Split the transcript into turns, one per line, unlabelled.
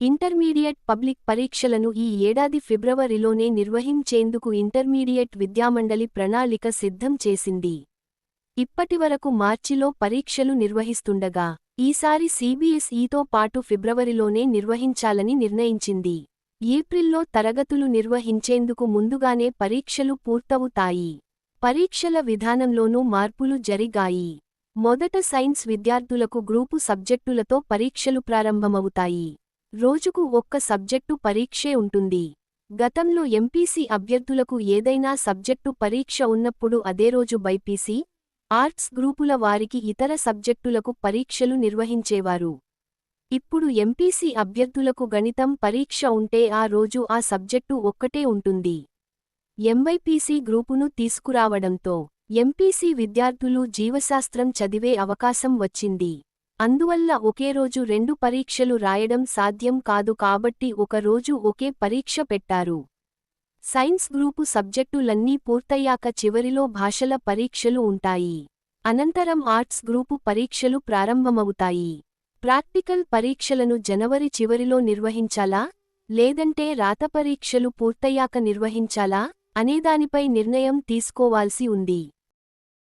Intermediate public పరీక్షలను ఈ ఏడాది ఫిబ్రవరిలోనే నిర్వహించేందుకు ఇంటర్మీడియట్ విద్యామండలి ప్రణాళిక సిద్ధం చేసింది. ఇప్పటివరకు మార్చిలో పరీక్షలు నిర్వహిస్తుండగా, ఈసారి సీబీఎస్ఈతో పాటు ఫిబ్రవరిలోనే నిర్వహించాలని నిర్ణయించింది. ఏప్రిల్లో తరగతులు నిర్వహించేందుకు ముందుగానే పరీక్షలు పూర్తవుతాయి. పరీక్షల విధానంలోనూ మార్పులు జరిగాయి. మొదట సైన్స్ విద్యార్థులకు గ్రూపు సబ్జెక్టులతో పరీక్షలు ప్రారంభమవుతాయి. రోజుకు ఒక్క సబ్జెక్టు పరీక్షే ఉంటుంది. గతంలో ఎంపీసీ అభ్యర్థులకు ఏదైనా సబ్జెక్టు పరీక్ష ఉన్నప్పుడు అదే రోజు బైపీసీ, ఆర్ట్స్ గ్రూపుల వారికి ఇతర సబ్జెక్టులకు పరీక్షలు నిర్వహించేవారు. ఇప్పుడు ఎంపీసీ అభ్యర్థులకు గణితం పరీక్ష ఉంటే ఆ రోజు ఆ సబ్జెక్టు ఒక్కటే ఉంటుంది. ఎంవైపీసీ గ్రూపును తీసుకురావడంతో ఎంపీసీ విద్యార్థులు జీవశాస్త్రం చదివే అవకాశం వచ్చింది. అందువల్ల ఒకే రోజు 2 పరీక్షలు రాయడం సాధ్యం కాదు కాబట్టి ఒక రోజు ఒకే పరీక్ష పెట్టారు. సైన్స్ గ్రూపు సబ్జెక్టులన్నీ పూర్తయ్యాక చివరిలో భాషల పరీక్షలు ఉంటాయి. అనంతరం ఆర్ట్స్ గ్రూపు పరీక్షలు ప్రారంభమవుతాయి. ప్రాక్టికల్ పరీక్షలను జనవరి చివరిలో నిర్వహించాలా, లేదంటే రాత పరీక్షలు పూర్తయ్యాక నిర్వహించాలా అనేదానిపై నిర్ణయం తీసుకోవాల్సి ఉంది.